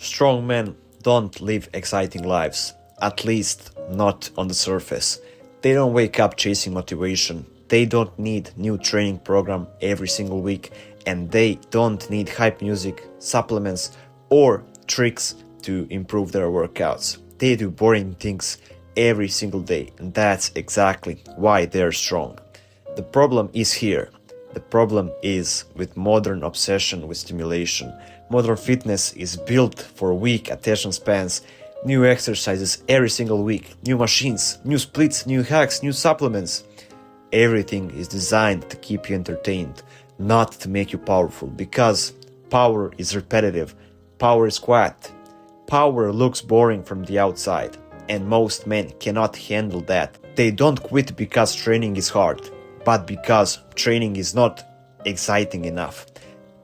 Strong men don't live exciting lives, at least not on the surface. They don't wake up chasing motivation. They don't need new training program every single week, and they don't need hype music, supplements, or tricks to improve their workouts. They do boring things every single day, and that's exactly why they're strong. The problem is here. The problem is with modern obsession with stimulation. Modern fitness is built for weak attention spans, new exercises every single week, new machines, new splits, new hacks, new supplements. Everything is designed to keep you entertained, not to make you powerful, because power is repetitive, power is quiet. Power looks boring from the outside, and most men cannot handle that. They don't quit because training is hard, but because training is not exciting enough.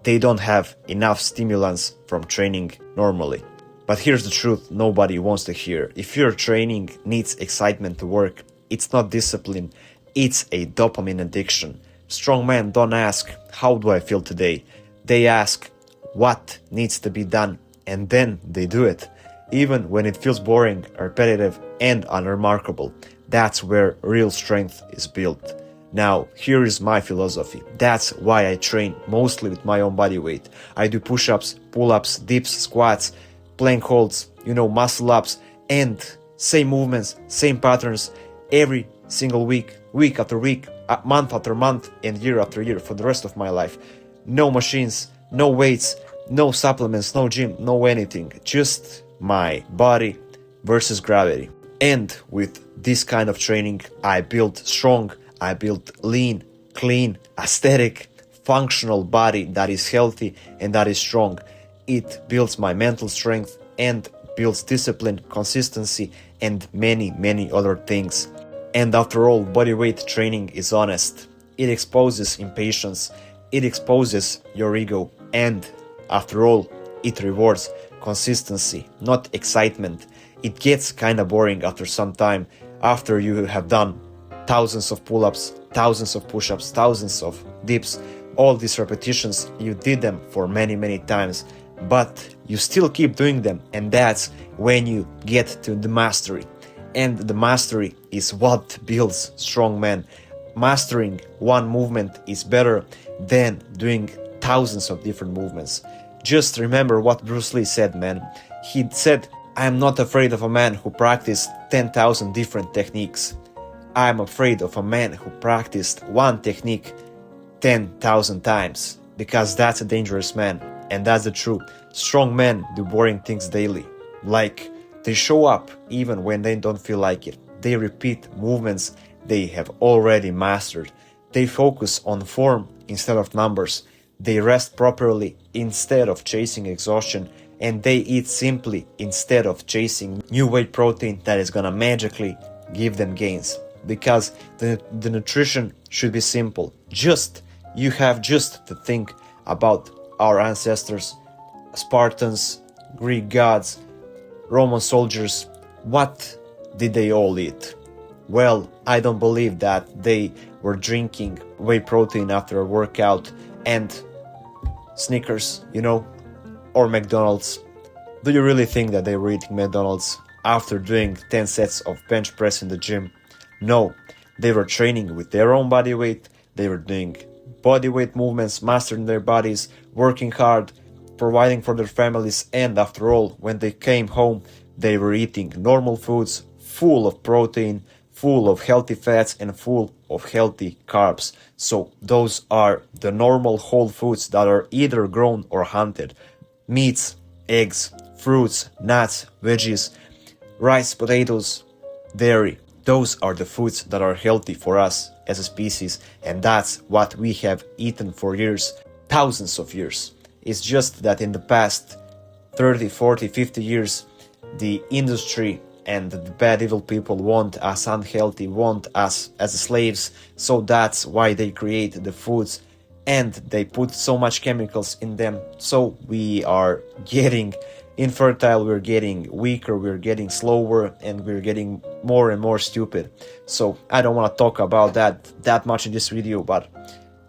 They don't have enough stimulants from training normally. But here's the truth nobody wants to hear. If your training needs excitement to work, it's not discipline, it's a dopamine addiction. Strong men don't ask, how do I feel today? They ask, what needs to be done? And then they do it. Even when it feels boring, repetitive, and unremarkable. That's where real strength is built. Now, here is my philosophy. That's why I train mostly with my own body weight. I do push-ups, pull-ups, dips, squats, plank holds, muscle ups, and same movements, same patterns every single week, week after week, month after month, and year after year for the rest of my life. No machines, no weights, no supplements, no gym, no anything. Just my body versus gravity. And with this kind of training, I built strong, I built lean, clean, aesthetic, functional body that is healthy and that is strong. It builds my mental strength and builds discipline, consistency, and many, many other things. And after all, bodyweight training is honest. It exposes impatience, it exposes your ego, and after all, it rewards consistency, not excitement. It gets kinda boring after some time, after you have done thousands of pull-ups, thousands of push-ups, thousands of dips, all these repetitions, you did them for many, many times, but you still keep doing them, and that's when you get to the mastery. And the mastery is what builds strong men. Mastering one movement is better than doing thousands of different movements. Just remember what Bruce Lee said, man. He said, I am not afraid of a man who practiced 10,000 different techniques. I am afraid of a man who practiced one technique 10,000 times, because that's a dangerous man, and that's the truth. Strong men do boring things daily, like they show up even when they don't feel like it. They repeat movements they have already mastered. They focus on form instead of numbers. They rest properly instead of chasing exhaustion, and they eat simply instead of chasing new whey protein that is gonna magically give them gains. Because the nutrition should be simple. You have just to think about our ancestors, Spartans, Greek gods, Roman soldiers. What did they all eat? Well, I don't believe that they were drinking whey protein after a workout and Snickers, or McDonald's. Do you really think that they were eating McDonald's after doing 10 sets of bench press in the gym? No, they were training with their own body weight, they were doing body weight movements, mastering their bodies, working hard, providing for their families, and after all, when they came home, they were eating normal foods, full of protein, full of healthy fats, and full of healthy carbs. So those are the normal whole foods that are either grown or hunted. Meats, eggs, fruits, nuts, veggies, rice, potatoes, dairy. Those are the foods that are healthy for us as a species, and that's what we have eaten for years, thousands of years. It's just that in the past 30, 40, 50 years, the industry and the bad evil people want us unhealthy, want us as slaves, so that's why they create the foods and they put so much chemicals in them. So we are getting infertile, we're getting weaker, we're getting slower, and we're getting more and more stupid. So I don't want to talk about that much in this video, but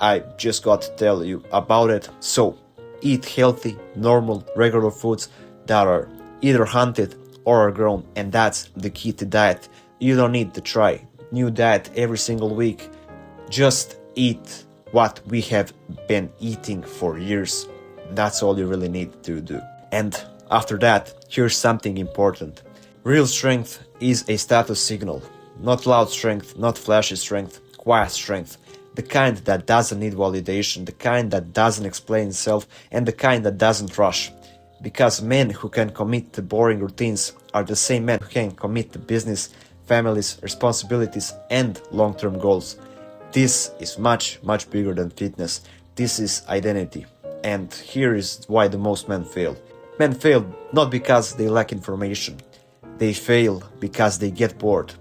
I just got to tell you about it. So eat healthy, normal, regular foods, that are either hunted or are grown, and that's the key to diet. You don't need to try new diet every single week. Just eat what we have been eating for years. That's all you really need to do. And after that, here's something important. Real strength is a status signal. Not loud strength, not flashy strength, quiet strength. The kind that doesn't need validation, the kind that doesn't explain itself, and the kind that doesn't rush. Because men who can commit to boring routines are the same men who can commit to business, families, responsibilities, and long-term goals. This is much, much bigger than fitness. This is identity. And here is why the most men fail. Men fail not because they lack information. They fail because they get bored.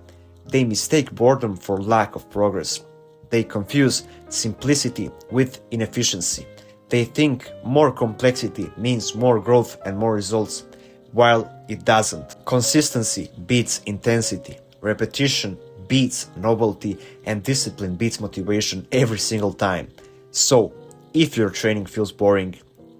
They mistake boredom for lack of progress. They confuse simplicity with inefficiency. They think more complexity means more growth and more results, while it doesn't. Consistency beats intensity. Repetition beats novelty, and discipline beats motivation every single time. So, if your training feels boring,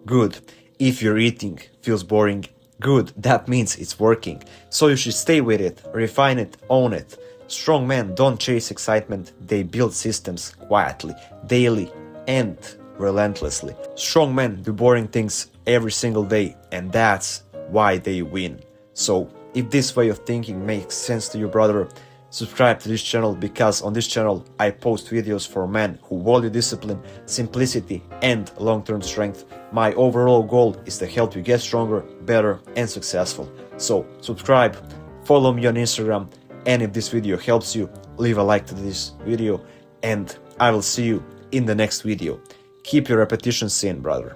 good. If your eating feels boring, good. That means it's working. So you should stay with it, refine it, own it. Strong men don't chase excitement, they build systems quietly, daily, and relentlessly. Strong men do boring things every single day, and that's why they win. So, if this way of thinking makes sense to you, brother, subscribe to this channel, because on this channel I post videos for men who value discipline, simplicity, and long-term strength. My overall goal is to help you get stronger, better, and successful. So, subscribe, follow me on Instagram, and if this video helps you, leave a like to this video, and I will see you in the next video. Keep your repetitions in, brother.